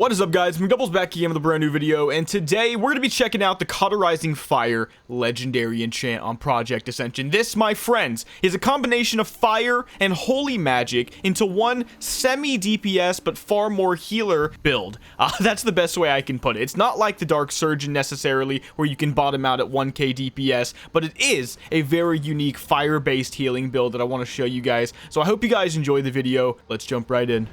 What is up, guys? Mcdoubles back again with a brand new video, and today we're going to be checking out the Cauterizing Fire legendary enchant on Project Ascension. This, my friends, is a combination of fire and holy magic into one semi-DPS but far more healer build. That's the best way I can put it. It's not like the Dark Surgeon necessarily, where you can bottom out at 1k DPS, but it is a very unique fire-based healing build that I want to show you guys. So I hope you guys enjoy the video. Let's jump right in.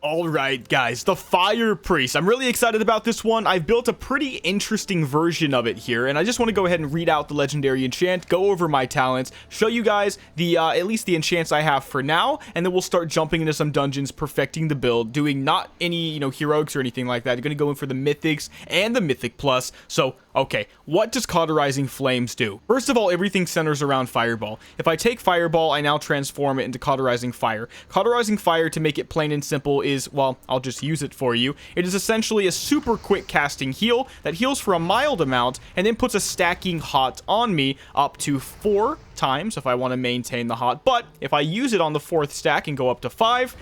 Alright guys, the Fire Priest. I'm really excited about this one. I've built a pretty interesting version of it here, and I just want to go ahead and read out the legendary enchant, go over my talents, show you guys the at least the enchants I have for now, and then we'll start jumping into some dungeons, perfecting the build, doing not any, heroics or anything like that. I'm going to go in for the Mythics and the Mythic Plus. So, okay, what does Cauterizing Flames do? First of all, everything centers around Fireball. If I take Fireball, I now transform it into Cauterizing Fire. Cauterizing Fire, to make it plain and simple, is, well, I'll just use it for you. It is essentially a super quick casting heal that heals for a mild amount and then puts a stacking hot on me up to 4 times if I want to maintain the hot. But if I use it on the 4th stack and go up to 5,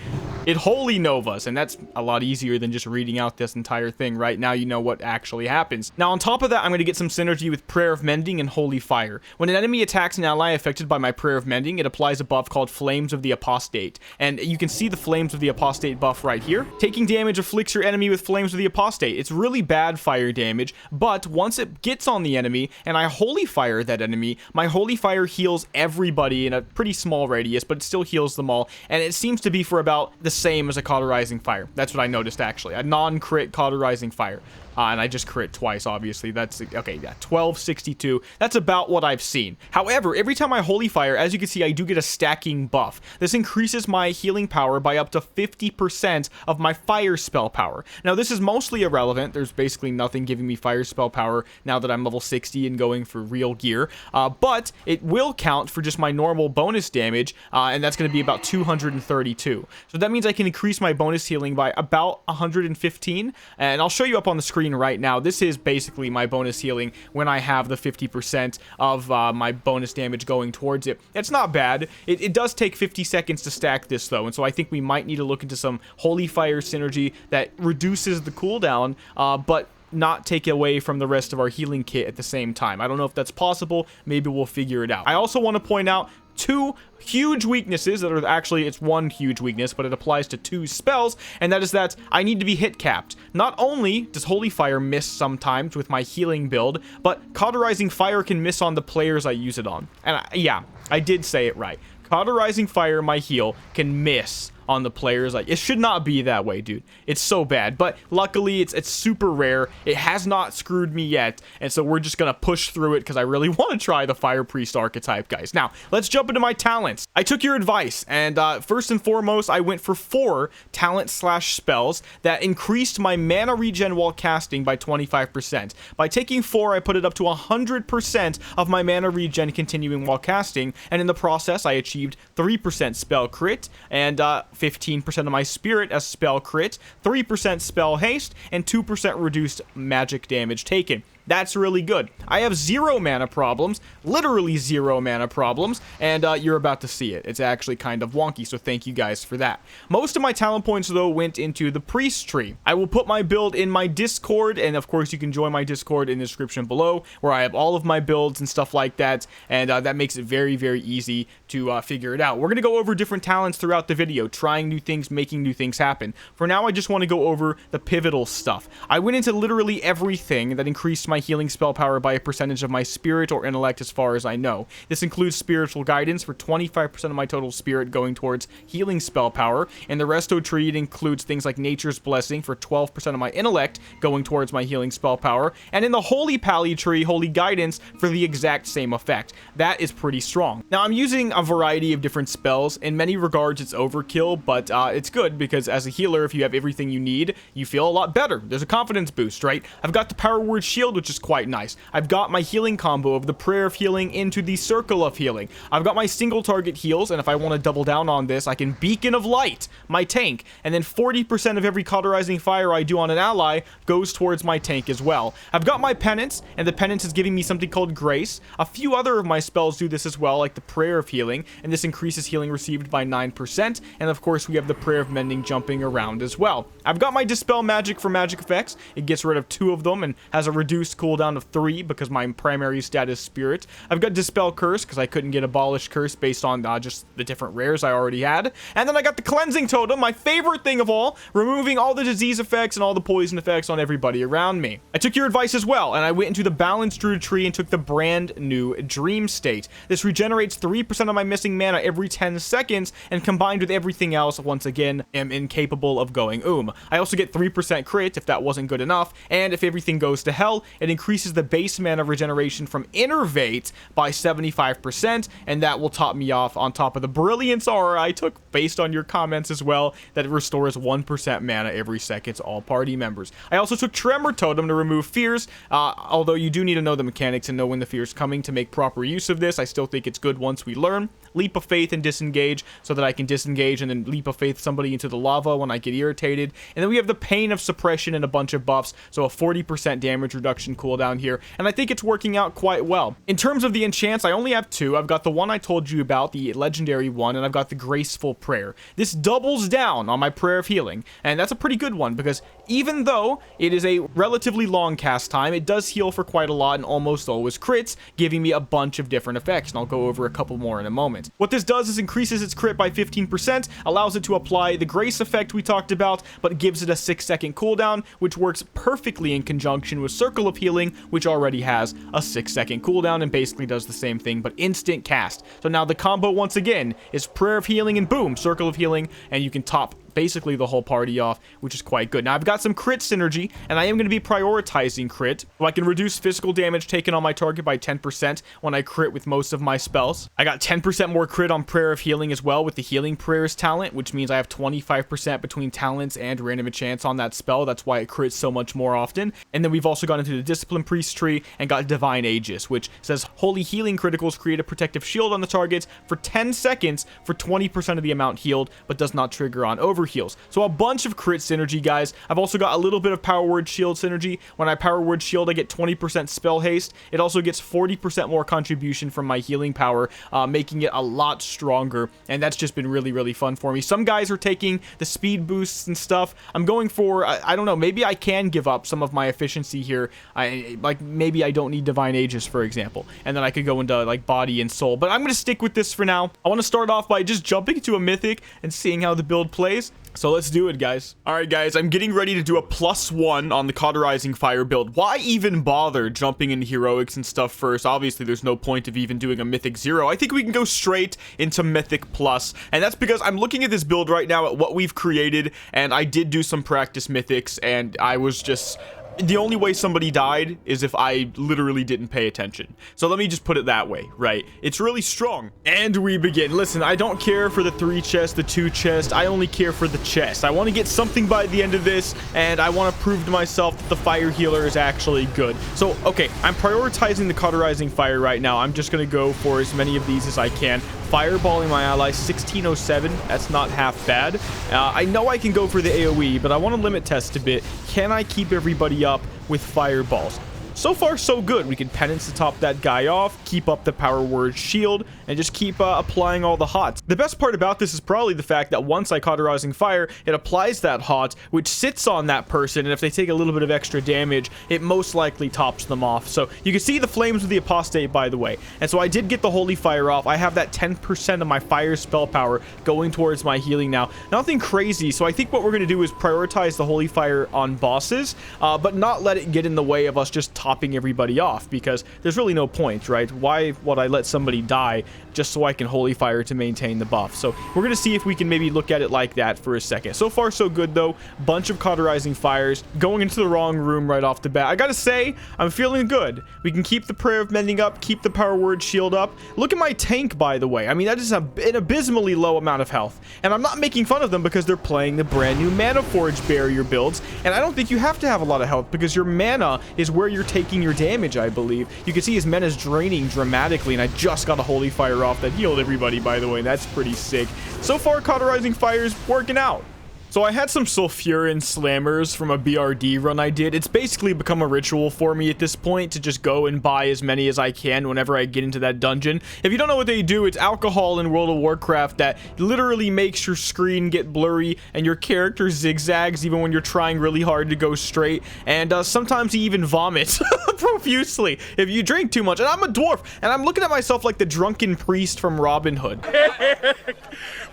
it wholly novas, and that's a lot easier than just reading out this entire thing. Right now, you know what actually happens. Now, on top of that, I'm going to get some synergy with Prayer of Mending and Holy Fire. When an enemy attacks an ally affected by my Prayer of Mending, it applies a buff called Flames of the Apostate, and you can see the Flames of the Apostate buff right here. Taking damage afflicts your enemy with Flames of the Apostate. It's really bad fire damage, but once it gets on the enemy and I Holy Fire that enemy, my Holy Fire heals everybody in a pretty small radius, but it still heals them all, and it seems to be for about the same as a Cauterizing Fire. That's what I noticed, actually. A non-crit Cauterizing Fire. And I just crit twice, obviously. That's, okay, yeah, 1262. That's about what I've seen. However, every time I Holy Fire, as you can see, I do get a stacking buff. This increases my healing power by up to 50% of my fire spell power. Now, this is mostly irrelevant. There's basically nothing giving me fire spell power now that I'm level 60 and going for real gear. But it will count for just my normal bonus damage, and that's going to be about 232. So that means I can increase my bonus healing by about 115, and I'll show you up on the screen right now. This is basically my bonus healing when I have the 50% of my bonus damage going towards it. It's not bad. It does take 50 seconds to stack this, though, and so I think we might need to look into some Holy Fire synergy that reduces the cooldown, but not take away from the rest of our healing kit at the same time. I don't know if that's possible. Maybe we'll figure it out. I also want to point out 2 huge weaknesses that are actually, it's one huge weakness, but it applies to 2 spells, and that is that I need to be hit capped. Not only does Holy Fire miss sometimes with my healing build, but Cauterizing Fire can miss on the players I use it on. And yeah, I did say it right. Cauterizing Fire, my heal, can miss on the players. Like, it should not be that way, dude. It's so bad, but luckily it's super rare. It has not screwed me yet, and so we're just gonna push through it because I really want to try the Fire Priest archetype, guys. Now, let's jump into my talents. I took your advice, and first and foremost, I went for 4 talent / spells that increased my mana regen while casting by 25%. By taking 4, I put it up to 100% of my mana regen continuing while casting, and in the process, I achieved 3% spell crit, and 15% of my spirit as spell crit, 3% spell haste, and 2% reduced magic damage taken. That's really good. I have 0 mana problems, literally 0 mana problems, and you're about to see it. It's actually kind of wonky, so thank you guys for that. Most of my talent points, though, went into the priest tree. I will put my build in my Discord, and of course you can join my Discord in the description below, where I have all of my builds and stuff like that, and that makes it very, very easy to figure it out. We're going to go over different talents throughout the video, trying new things, making new things happen. For now, I just want to go over the pivotal stuff. I went into literally everything that increased my healing spell power by a percentage of my spirit or intellect, as far as I know. This includes spiritual guidance for 25% of my total spirit going towards healing spell power. In the resto tree, it includes things like nature's blessing for 12% of my intellect going towards my healing spell power. And in the holy pally tree, holy guidance for the exact same effect. That is pretty strong. Now, I'm using a variety of different spells. In many regards, it's overkill, but it's good because as a healer, if you have everything you need, you feel a lot better. There's a confidence boost, right? I've got the power word shield, which which is quite nice. I've got my healing combo of the Prayer of Healing into the Circle of Healing. I've got my single target heals, and if I want to double down on this, I can Beacon of Light, my tank, and then 40% of every Cauterizing Fire I do on an ally goes towards my tank as well. I've got my Penance, and the Penance is giving me something called Grace. A few other of my spells do this as well, like the Prayer of Healing, and this increases healing received by 9%, and of course we have the Prayer of Mending jumping around as well. I've got my Dispel Magic for magic effects. It gets rid of 2 of them and has a reduced cooldown of 3 because my primary stat is Spirit. I've got Dispel Curse because I couldn't get Abolish Curse based on just the different rares I already had. And then I got the Cleansing Totem, my favorite thing of all, removing all the disease effects and all the poison effects on everybody around me. I took your advice as well, and I went into the Balanced Druid tree and took the brand new Dream State. This regenerates 3% of my missing mana every 10 seconds, and combined with everything else, once again, am incapable of going I also get 3% crit if that wasn't good enough, and if everything goes to hell, it increases the base mana regeneration from Innervate by 75%, and that will top me off on top of the Brilliance Aura I took based on your comments as well, that restores 1% mana every second to all party members. I also took Tremor Totem to remove fears, although you do need to know the mechanics and know when the fear is coming to make proper use of this. I still think it's good once we learn. Leap of Faith and Disengage, so that I can disengage and then Leap of Faith somebody into the lava when I get irritated. And then we have the Pain of Suppression and a bunch of buffs, so a 40% damage reduction cooldown here, and I think it's working out quite well. In terms of the enchants, I only have 2. I've got the one I told you about, the legendary one, and I've got the Graceful Prayer. This doubles down on my Prayer of Healing, and that's a pretty good one, because even though it is a relatively long cast time, it does heal for quite a lot and almost always crits, giving me a bunch of different effects, and I'll go over a couple more in a moment. What this does is increases its crit by 15%, allows it to apply the Grace effect we talked about, but gives it a 6-second cooldown, which works perfectly in conjunction with Circle of Healing, which already has a 6-second cooldown and basically does the same thing, but instant cast. So now the combo, once again, is Prayer of Healing and boom, Circle of Healing, and you can top basically the whole party off, which is quite good. Now I've got some crit synergy, and I am going to be prioritizing crit, so I can reduce physical damage taken on my target by 10% when I crit with most of my spells. I got 10% more crit on Prayer of Healing as well with the Healing Prayers talent, which means I have 25% between talents and random enchants on that spell. That's why it crits so much more often. And then we've also gone into the Discipline Priest tree and got Divine Aegis, which says Holy Healing criticals create a protective shield on the target for 10 seconds for 20% of the amount healed, but does not trigger on overheals. So a bunch of crit synergy, guys. I've also got a little bit of Power Word Shield synergy. When I Power Word Shield, I get 20% spell haste. It also gets 40% more contribution from my healing power, making it a lot stronger, and that's just been really, really fun for me. Some guys are taking the speed boosts and stuff. I'm going for, I don't know, maybe I can give up some of my efficiency here. Like, maybe I don't need Divine Aegis, for example, and then I could go into, like, Body and Soul, but I'm going to stick with this for now. I want to start off by just jumping into a Mythic and seeing how the build plays. So let's do it, guys. Alright, guys, I'm getting ready to do a +1 on the Cauterizing Fire build. Why even bother jumping into Heroics and stuff first? Obviously, there's no point of even doing a Mythic 0. I think we can go straight into Mythic Plus, and that's because I'm looking at this build right now at what we've created, and I did do some practice Mythics, and I was just... the only way somebody died is if I literally didn't pay attention. So let me just put it that way, right? It's really strong. And we begin. Listen, I don't care for the 3 chest, the 2 chest. I only care for the chest. I want to get something by the end of this, and I want to prove to myself that the Fire Healer is actually good. So, okay, I'm prioritizing the Cauterizing Fire right now. I'm just going to go for as many of these as I can. Fireballing my ally, 1607. That's not half bad. I know I can go for the AoE, but I want to limit test a bit. Can I keep everybody up with fireballs? So far, so good. We can penance to top that guy off, keep up the Power Word Shield, and just keep applying all the hots. The best part about this is probably the fact that once I Cauterizing Fire, it applies that hot, which sits on that person, and if they take a little bit of extra damage, it most likely tops them off. So you can see the Flames of the Apostate, by the way. And so I did get the Holy Fire off. I have that 10% of my fire spell power going towards my healing now. Nothing crazy, so I think what we're going to do is prioritize the Holy Fire on bosses, but not let it get in the way of us just topping everybody off, because there's really no point, right? Why would I let somebody die just so I can Holy Fire to maintain the buff? So we're going to see if we can maybe look at it like that for a second. So far, so good, though. Bunch of Cauterizing Fires. Going into the wrong room right off the bat. I gotta say, I'm feeling good. We can keep the Prayer of Mending up, keep the Power Word Shield up. Look at my tank, by the way. I mean, that is an abysmally low amount of health. And I'm not making fun of them because they're playing the brand new Mana Forge barrier builds. And I don't think you have to have a lot of health because your mana is where your taking your damage, I believe. You can see his mana is draining dramatically, and I just got a Holy Fire off that healed everybody, by the way. That's pretty sick. So far, Cauterizing Fire is working out. So I had some Sulfuran Slammers from a BRD run I did. It's basically become a ritual for me at this point to just go and buy as many as I can whenever I get into that dungeon. If you don't know what they do, it's alcohol in World of Warcraft that literally makes your screen get blurry and your character zigzags even when you're trying really hard to go straight. And sometimes he even vomits profusely if you drink too much. And I'm a dwarf, and I'm looking at myself like the drunken priest from Robin Hood.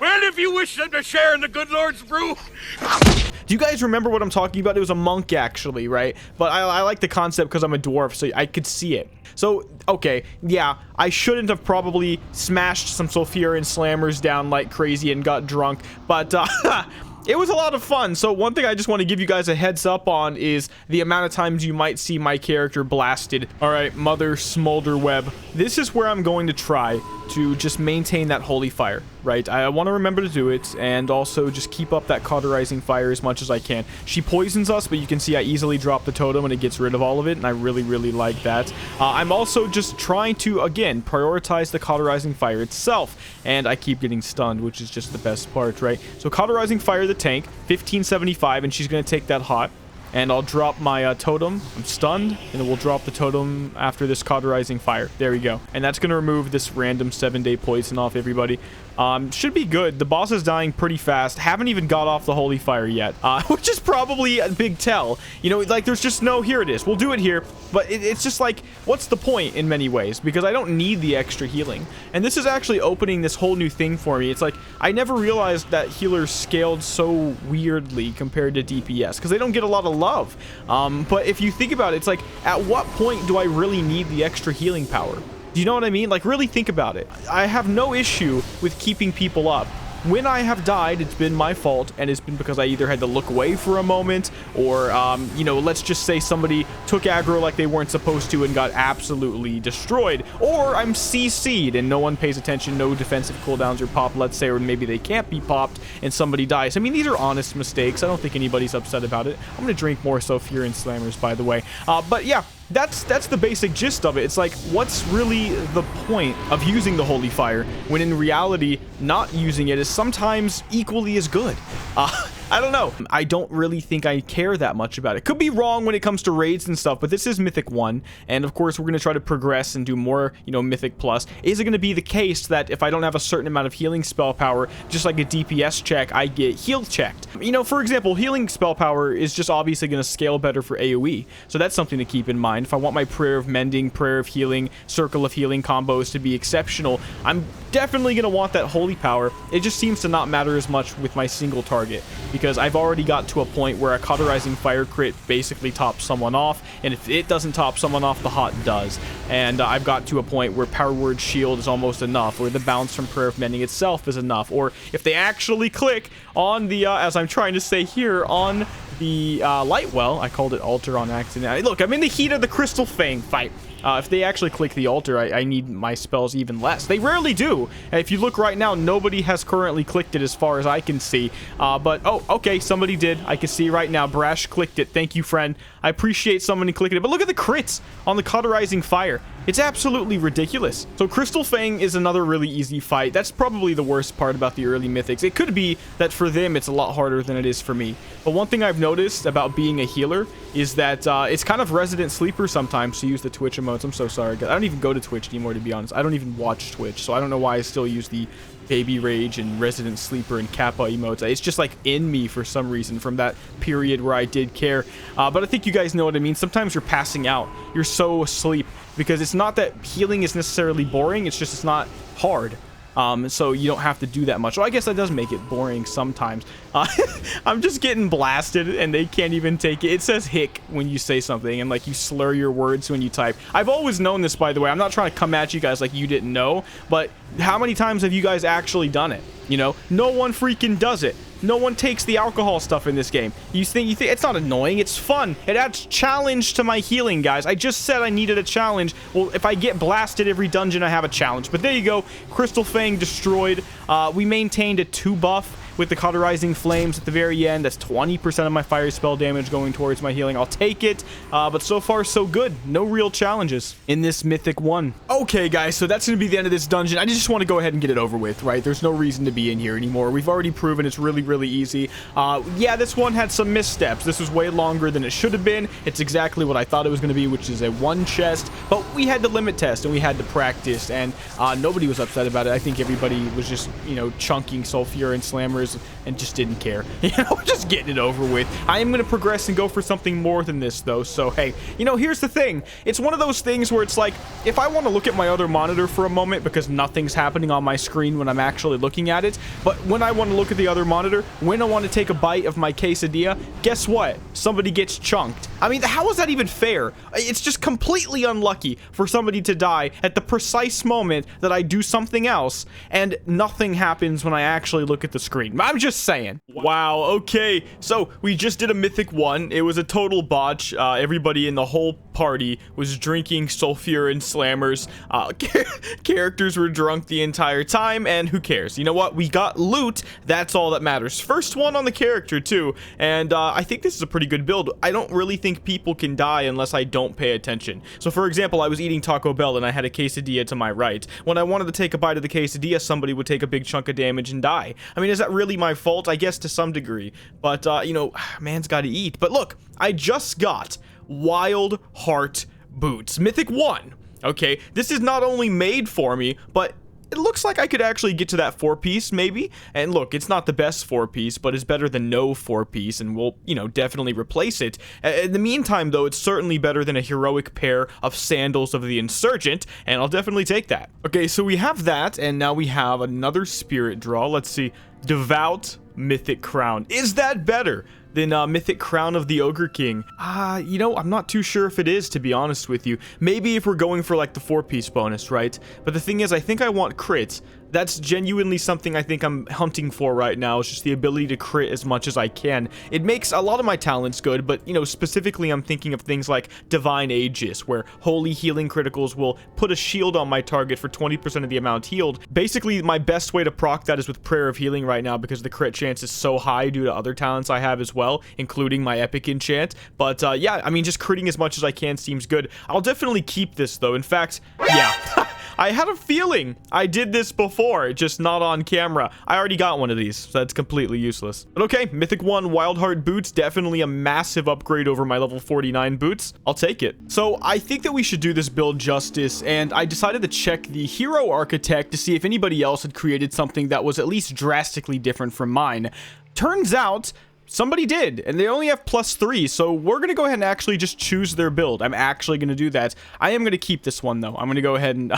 Well, if you wish them to share in the good Lord's brew. Do you guys remember what I'm talking about? It was a monk, actually, right? But I like the concept because I'm a dwarf, so I could see it. So, okay, yeah, I shouldn't have probably smashed some Sulfuran Slammers down like crazy and got drunk, but it was a lot of fun. So one thing I just want to give you guys a heads up on is the amount of times you might see my character blasted. All right, Mother Smolder Web. This is where I'm going to try to just maintain that Holy Fire, right? I want to remember to do it, and also just keep up that Cauterizing Fire as much as I can. She poisons us, but you can see I easily drop the totem and it gets rid of all of it, and I really, really like that. I'm also just trying to, again, prioritize the Cauterizing Fire itself, and I keep getting stunned, which is just the best part, right? So Cauterizing Fire the tank, 1575, and she's going to take that hot. And I'll drop my totem. I'm stunned, and then we'll drop the totem after this Cauterizing Fire. There we go. And that's going to remove this random 7-day poison off everybody. Should be good. The boss is dying pretty fast. Haven't even got off the Holy Fire yet, which is probably a big tell. You know, like, there's just no, here it is. We'll do it here, but it's just like, what's the point in many ways? Because I don't need the extra healing. And this is actually opening this whole new thing for me. It's like, I never realized that healers scaled so weirdly compared to DPS, because they don't get a lot of love. But if you think about it, it's like, at what point do I really need the extra healing power? Do you know what I mean? Like, really think about it. I have no issue with keeping people up. When I have died, it's been my fault, and it's been because I either had to look away for a moment, or, you know, let's just say somebody took aggro like they weren't supposed to and got absolutely destroyed, or I'm CC'd and no one pays attention, no defensive cooldowns are popped, let's say, or maybe they can't be popped and somebody dies. I mean, these are honest mistakes. I don't think anybody's upset about it. I'm gonna drink more Sulfuran Slammers, by the way. But yeah, that's the basic gist of it. It's like, what's really the point of using the Holy Fire when in reality not using it is sometimes equally as good? I don't know. I don't really think I care that much about it. Could be wrong when it comes to raids and stuff, but this is Mythic 1, and of course we're going to try to progress and do more, you know, Mythic Plus. Is it going to be the case that if I don't have a certain amount of healing spell power, just like a DPS check, I get heal checked? You know, for example, healing spell power is just obviously going to scale better for AoE, so that's something to keep in mind. If I want my Prayer of Mending, Prayer of Healing, Circle of Healing combos to be exceptional, I'm definitely going to want that Holy Power. It just seems to not matter as much with my single target, because I've already got to a point where a Cauterizing Fire crit basically tops someone off, and if it doesn't top someone off, the hot does. And I've got to a point where Power Word Shield is almost enough, or the bounce from Prayer of Mending itself is enough, or if they actually click on the, as I'm trying to say here, on the Lightwell, I called it Altar on accident. Look, I'm in the heat of the Crystal Fang fight. If they actually click the altar, I need my spells even less. They rarely do. If you look right now, nobody has currently clicked it as far as I can see. But, oh, okay, somebody did. I can see right now. Brash clicked it. Thank you, friend. I appreciate somebody clicking it. But look at the crits on the Cauterizing Fire. It's absolutely ridiculous. So Crystal Fang is another really easy fight. That's probably the worst part about the early Mythics. It could be that for them, it's a lot harder than it is for me. But one thing I've noticed about being a healer is that it's kind of resident sleeper sometimes to use the Twitch emotes. I'm so sorry. I don't even go to Twitch anymore, to be honest. I don't even watch Twitch, so I don't know why I still use the Baby Rage and Resident Sleeper and Kappa emotes. It's just like in me for some reason from that period where I did care. But I think you guys know what I mean. Sometimes you're passing out. You're so asleep because it's not that healing is necessarily boring. It's just it's not hard. So you don't have to do that much. Well, I guess that does make it boring sometimes. I'm just getting blasted and they can't even take it. It says hic when you say something and like you slur your words when you type. I've always known this, by the way. I'm not trying to come at you guys like you didn't know, but how many times have you guys actually done it? You know, no one freaking does it. No one takes the alcohol stuff in this game. You think it's not annoying, it's fun. It adds challenge to my healing, guys. I just said I needed a challenge. Well, if I get blasted every dungeon, I have a challenge. But there you go. Crystal Fang destroyed. We maintained a 2 buff, with the Cauterizing Flames at the very end. That's 20% of my fire spell damage going towards my healing. I'll take it, but so far so good. No real challenges in this Mythic 1. Okay, guys, so that's going to be the end of this dungeon. I just want to go ahead and get it over with, right? There's no reason to be in here anymore. We've already proven it's really, really easy. Yeah, this one had some missteps. This was way longer than it should have been. It's exactly what I thought it was going to be, which is a 1 chest, but we had to limit test and we had to practice, and nobody was upset about it. I think everybody was just, you know, chunking Sulfur and Slammers and just didn't care. You know, just getting it over with. I am going to progress and go for something more than this, though, so hey, you know, here's the thing. It's one of those things where it's like, if I want to look at my other monitor for a moment because nothing's happening on my screen when I'm actually looking at it, but when I want to look at the other monitor, when I want to take a bite of my quesadilla, guess what? Somebody gets chunked. I mean, how is that even fair? It's just completely unlucky for somebody to die at the precise moment that I do something else, and nothing happens when I actually look at the screen. I'm just saying. Wow, okay, so we just did a Mythic 1. It was a total botch. Everybody in the whole party was drinking Sulfur and Slammers. Characters were drunk the entire time, and who cares? You know what? We got loot. That's all that matters. First one on the character, too, and I think this is a pretty good build. I don't really think people can die unless I don't pay attention. So, for example, I was eating Taco Bell, and I had a quesadilla to my right. When I wanted to take a bite of the quesadilla, somebody would take a big chunk of damage and die. I mean, is that really my fault? I guess to some degree, but, you know, man's gotta eat. But look, I just got Wild Heart Boots. Mythic 1. Okay, this is not only made for me, but it looks like I could actually get to that 4-piece, maybe. And look, it's not the best 4-piece, but it's better than no 4-piece, and we'll, you know, definitely replace it. In the meantime, though, it's certainly better than a heroic pair of Sandals of the Insurgent, and I'll definitely take that. Okay, so we have that, and now we have another spirit draw. Let's see. Devout Mythic Crown. Is that better than Mythic Crown of the Ogre King? You know, I'm not too sure if it is, to be honest with you. Maybe if we're going for like the 4-piece bonus, right? But the thing is, I think I want crit. That's genuinely something I think I'm hunting for right now. It's just the ability to crit as much as I can. It makes a lot of my talents good, but, you know, specifically I'm thinking of things like Divine Aegis, where holy healing criticals will put a shield on my target for 20% of the amount healed. Basically, my best way to proc that is with Prayer of Healing right now, because the crit chance is so high due to other talents I have as well, including my epic enchant. But, yeah, I mean, just critting as much as I can seems good. I'll definitely keep this, though. In fact, yeah. I had a feeling I did this before, just not on camera. I already got one of these, so that's completely useless. But okay, Mythic 1 Wild Heart Boots, definitely a massive upgrade over my level 49 boots. I'll take it. So I think that we should do this build justice, and I decided to check the Hero Architect to see if anybody else had created something that was at least drastically different from mine. Turns out somebody did, and they only have +3, so we're gonna go ahead and actually just choose their build. I'm actually gonna do that. I am gonna keep this one, though. I'm gonna go ahead and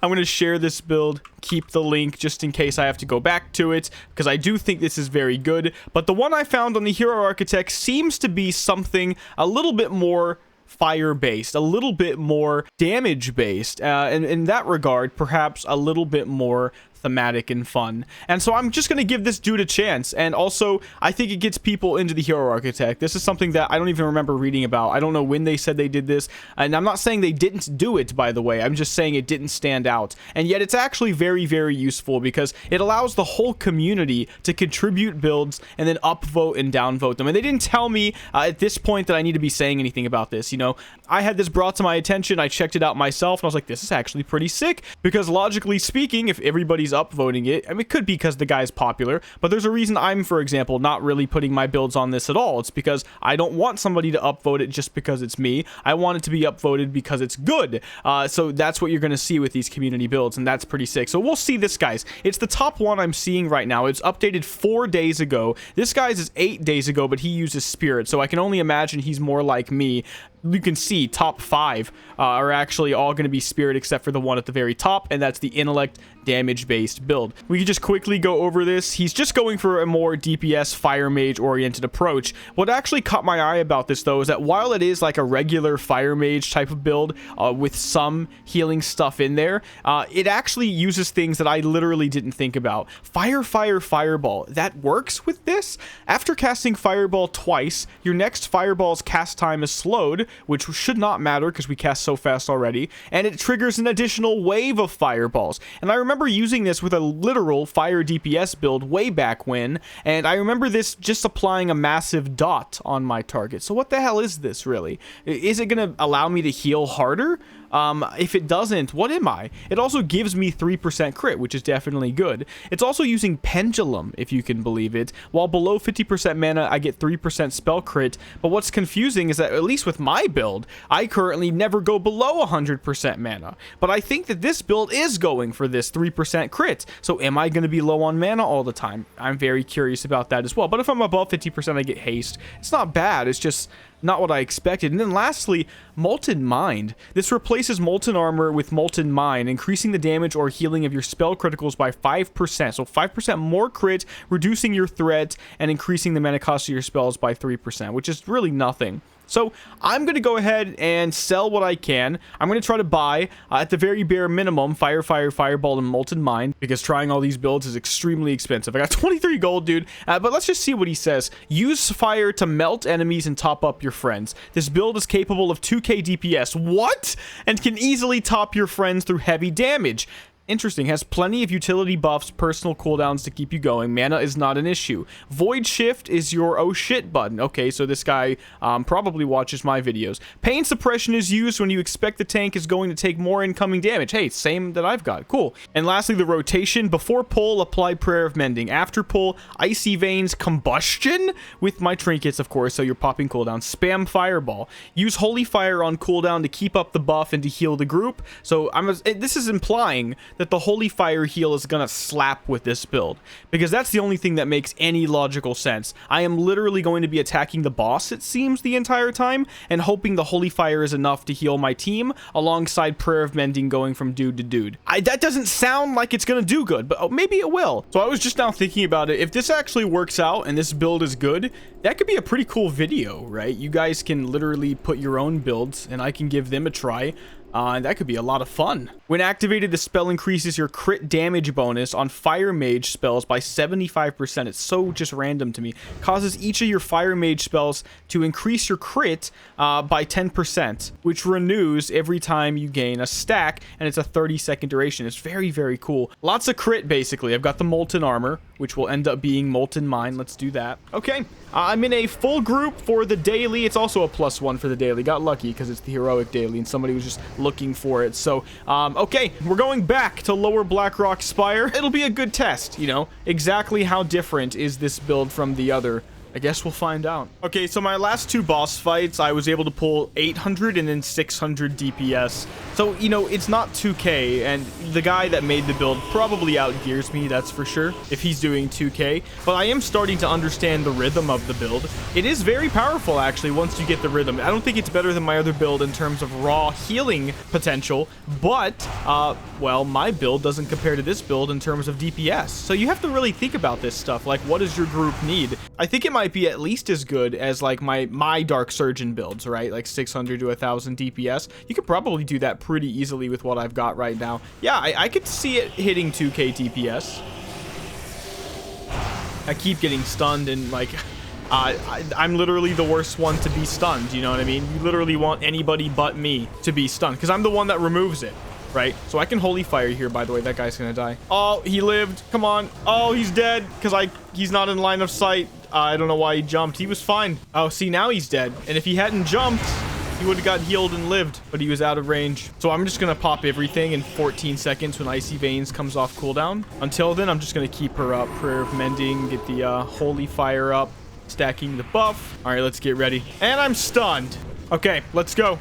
I'm gonna share this build, keep the link just in case I have to go back to it, because I do think this is very good. But the one I found on the Hero Architect seems to be something a little bit more fire-based, a little bit more damage-based, and in that regard, perhaps a little bit more thematic and fun. And so I'm just going to give this dude a chance. And also, I think it gets people into the Hero Architect. This is something that I don't even remember reading about. I don't know when they said they did this. And I'm not saying they didn't do it, by the way. I'm just saying it didn't stand out. And yet it's actually very, very useful because it allows the whole community to contribute builds and then upvote and downvote them. And they didn't tell me at this point that I need to be saying anything about this. You know, I had this brought to my attention. I checked it out myself and I was like, this is actually pretty sick. Because logically speaking, if everybody's upvoting it, I mean, it could be because the guy's popular, but there's a reason I'm, for example, not really putting my builds on this at all. It's because I don't want somebody to upvote it just because it's me. I want it to be upvoted because it's good. So that's what you're going to see with these community builds, and that's pretty sick. So we'll see this, guys. It's the top one I'm seeing right now. It's updated 4 days ago. This guy's is 8 days ago, but he uses Spirit, so I can only imagine he's more like me. You can see top 5 are actually all going to be Spirit except for the one at the very top, and that's the Intellect damage-based build. We can just quickly go over this. He's just going for a more DPS Fire Mage oriented approach. What actually caught my eye about this, though, is that while it is like a regular Fire Mage type of build with some healing stuff in there, it actually uses things that I literally didn't think about. Fireball. That works with this. After casting Fireball twice, your next Fireball's cast time is slowed, which should not matter because we cast so fast already, and it triggers an additional wave of fireballs. And I remember using this with a literal fire DPS build way back when, and I remember this just applying a massive dot on my target. So what the hell is this really? Is it going to allow me to heal harder? If it doesn't, what am I? It also gives me 3% crit, which is definitely good. It's also using Pendulum, if you can believe it. While below 50% mana, I get 3% spell crit, but what's confusing is that, at least with my build, I currently never go below 100% mana. But I think that this build is going for this 3% crit, so am I going to be low on mana all the time? I'm very curious about that as well. But if I'm above 50%, I get haste. It's not bad, it's just not what I expected. And then lastly, Molten Mind. This replaces Molten Armor with Molten Mind, increasing the damage or healing of your spell criticals by 5%. So 5% more crit, reducing your threat, and increasing the mana cost of your spells by 3%, which is really nothing. So I'm going to go ahead and sell what I can. I'm going to try to buy, at the very bare minimum, Fire, Fireball, and Molten Mind, because trying all these builds is extremely expensive. I got 23 gold, dude. But let's just see what he says. Use fire to melt enemies and top up your friends. This build is capable of 2k DPS. What? And can easily top your friends through heavy damage. Interesting. Has plenty of utility buffs, personal cooldowns to keep you going. Mana is not an issue. Void Shift is your oh shit button. Okay, so this guy probably watches my videos. Pain Suppression is used when you expect the tank is going to take more incoming damage. Hey, same that I've got. Cool. And lastly, the rotation. Before pull, apply Prayer of Mending. After pull, Icy Veins Combustion with my trinkets, of course, so you're popping cooldown. Spam Fireball. Use Holy Fire on cooldown to keep up the buff and to heal the group. So this is implying that the Holy Fire heal is gonna slap with this build, because that's the only thing that makes any logical sense. I am literally going to be attacking the boss, it seems, the entire time, and hoping the Holy Fire is enough to heal my team, alongside Prayer of Mending going from dude to dude. That doesn't sound like it's gonna do good, but maybe it will. So I was just now thinking about it. If this actually works out and this build is good, that could be a pretty cool video, right? You guys can literally put your own builds, and I can give them a try. And that could be a lot of fun. When activated, the spell increases your crit damage bonus on Fire Mage spells by 75%. It's so just random to me. Causes each of your Fire Mage spells to increase your crit by 10%, which renews every time you gain a stack, and it's a 30-second duration. It's very, very cool. Lots of crit, basically. I've got the Molten Armor, which will end up being Molten Mind. Let's do that. Okay, I'm in a full group for the daily. It's also a +1 for the daily. Got lucky because it's the heroic daily, and somebody was just looking for it. So, okay, we're going back to Lower Blackrock Spire. It'll be a good test, you know, exactly how different is this build from the other. I guess we'll find out. Okay, so my last two boss fights, I was able to pull 800 and then 600 DPS. So, you know, it's not 2k, and the guy that made the build probably outgears me, that's for sure, if he's doing 2k. But I am starting to understand the rhythm of the build. It is very powerful, actually, once you get the rhythm. I don't think it's better than my other build in terms of raw healing potential, but, well, my build doesn't compare to this build in terms of DPS. So you have to really think about this stuff, like, what does your group need? I think it might be at least as good as like my Dark Surgeon builds, right? Like 600 to 1000 DPS. You could probably do that pretty easily with what I've got right now. Yeah, I could see it hitting 2k DPS. I keep getting stunned, and like I'm literally the worst one to be stunned, you know what I mean? You literally want anybody but me to be stunned, because I'm the one that removes it, right? So I can Holy Fire here, by the way. That guy's gonna die. Oh, he lived. Come on. Oh, he's dead, because he's not in line of sight. I don't know why he jumped. He was fine. Oh, see, now he's dead. And if he hadn't jumped, he would have got healed and lived, but he was out of range. So I'm just gonna pop everything in 14 seconds when Icy Veins comes off cooldown. Until then, I'm just gonna keep her up. Prayer of Mending, get the Holy Fire up, stacking the buff. All right, let's get ready. And I'm stunned. Okay, let's go.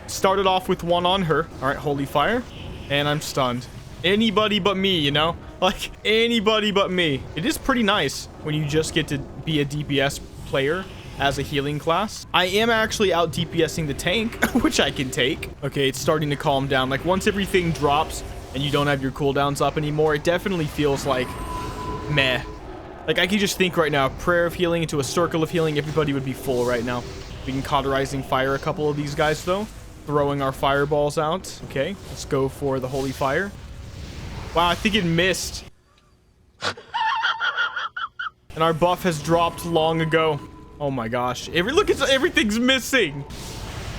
Started off with one on her. All right, Holy Fire, and I'm stunned. Anybody but me, you know? Like, anybody but me. It is pretty nice when you just get to be a DPS player as a healing class. I am actually out DPSing the tank, which I can take. Okay, it's starting to calm down. Like, once everything drops and you don't have your cooldowns up anymore, it definitely feels like meh. Like, I can just think right now, Prayer of Healing into a Circle of Healing, everybody would be full right now. We can Cauterizing Fire a couple of these guys, though. Throwing our fireballs out. Okay, let's go for the Holy Fire. Wow, I think it missed. And our buff has dropped long ago. Oh my gosh. Look, everything's missing.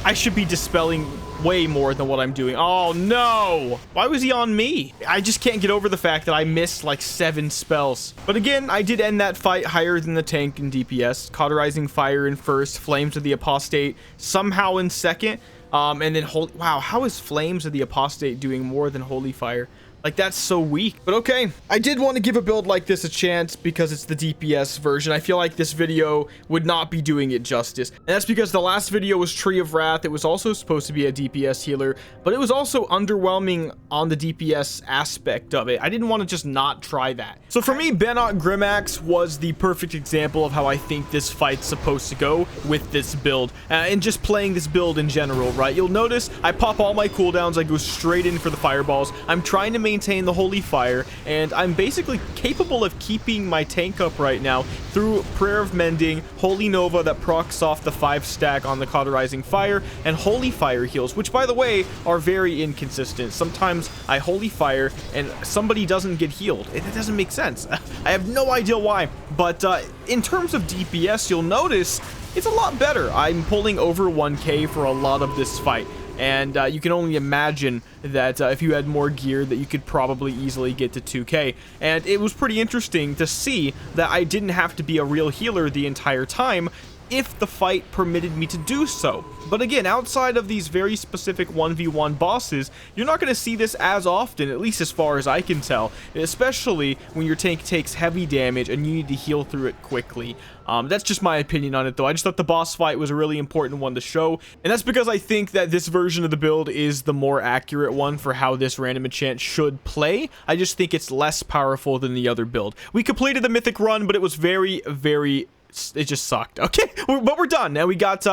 I should be dispelling way more than what I'm doing. Oh no, why was he on me? I just can't get over the fact that I missed like 7 spells. But again, I did end that fight higher than the tank in DPS. Cauterizing Fire in first, Flames of the Apostate somehow in second, and then wow, how is Flames of the Apostate doing more than Holy Fire? Like, that's so weak. But okay, I did want to give a build like this a chance because it's the DPS version. I feel like this video would not be doing it justice. And that's because the last video was Tree of Wrath. It was also supposed to be a DPS healer, but it was also underwhelming on the DPS aspect of it. I didn't want to just not try that. So for me, Bannock Grimax was the perfect example of how I think this fight's supposed to go with this build. And just playing this build in general, right? You'll notice I pop all my cooldowns. I go straight in for the fireballs. I'm trying to maintain the Holy Fire, and I'm basically capable of keeping my tank up right now through Prayer of Mending, Holy Nova that procs off the 5 stack on the Cauterizing Fire, and Holy Fire heals, which by the way are very inconsistent. Sometimes I Holy Fire and somebody doesn't get healed. It doesn't make sense. I have no idea why, but in terms of DPS, you'll notice it's a lot better. I'm pulling over 1k for a lot of this fight. And you can only imagine that if you had more gear that you could probably easily get to 2k. And it was pretty interesting to see that I didn't have to be a real healer the entire time if the fight permitted me to do so. But again, outside of these very specific 1v1 bosses, you're not going to see this as often, at least as far as I can tell, especially when your tank takes heavy damage and you need to heal through it quickly. That's just my opinion on it, though. I just thought the boss fight was a really important one to show, and that's because I think that this version of the build is the more accurate one for how this random enchant should play. I just think it's less powerful than the other build. We completed the Mythic run, but it was very, very... it just sucked. Okay, but we're done. Now we got,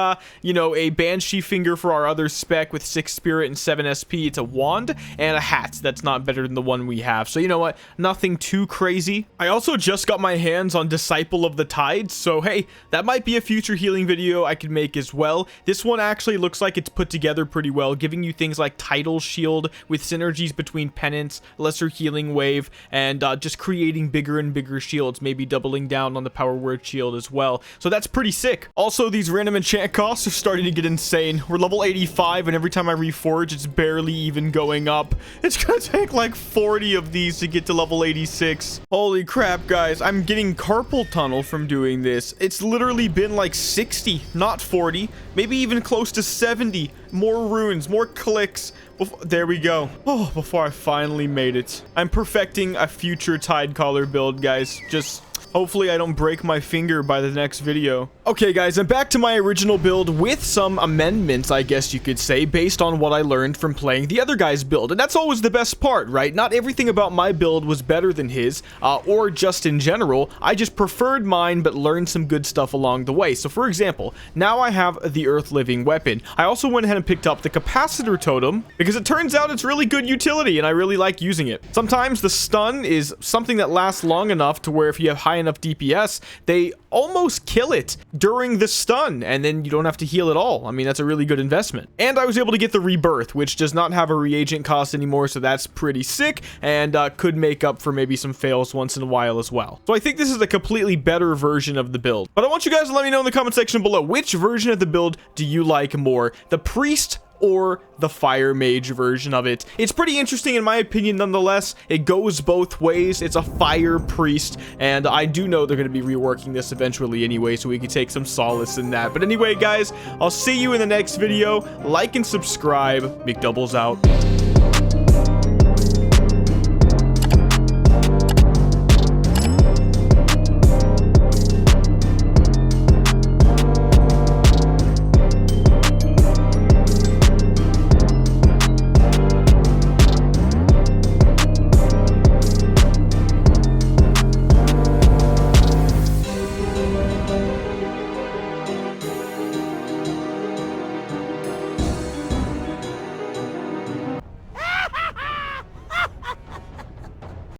you know, a Banshee Finger for our other spec with 6 Spirit and 7 SP. It's a wand and a hat. That's not better than the one we have. So, you know what? Nothing too crazy. I also just got my hands on Disciple of the Tides. So, hey, that might be a future healing video I could make as well. This one actually looks like it's put together pretty well, giving you things like Tidal Shield with synergies between Penance, Lesser Healing Wave, and just creating bigger and bigger shields, maybe doubling down on the Power Word Shield as well. So that's pretty sick. Also, these random enchant costs are starting to get insane. We're level 85, and every time I reforge, it's barely even going up. It's gonna take like 40 of these to get to level 86. Holy crap, guys. I'm getting carpal tunnel from doing this. It's literally been like 60, not 40, maybe even close to 70. More runes, more clicks. There we go. Oh, before I finally made it. I'm perfecting a future Tidecaller build, guys. Just... hopefully I don't break my finger by the next video. Okay, guys, I'm back to my original build with some amendments, I guess you could say, based on what I learned from playing the other guy's build. And that's always the best part, right? Not everything about my build was better than his, or just in general. I just preferred mine, but learned some good stuff along the way. So, for example, now I have the Earth Living weapon. I also went ahead and picked up the Capacitor Totem, because it turns out it's really good utility, and I really like using it. Sometimes the stun is something that lasts long enough to where if you have high enough DPS, they almost kill it during the stun, and then you don't have to heal at all. I mean, that's a really good investment. And I was able to get the Rebirth, which does not have a reagent cost anymore, so that's pretty sick, and could make up for maybe some fails once in a while as well. So I think this is a completely better version of the build. But I want you guys to let me know in the comment section below, which version of the build do you like more? The Priest or the Fire Mage version of it? It's pretty interesting in my opinion nonetheless. It goes both ways. It's a Fire Priest, and I do know they're going to be reworking this eventually anyway, so we can take some solace in that. But anyway, guys, I'll see you in the next video. Like and subscribe. Mcdoubles out.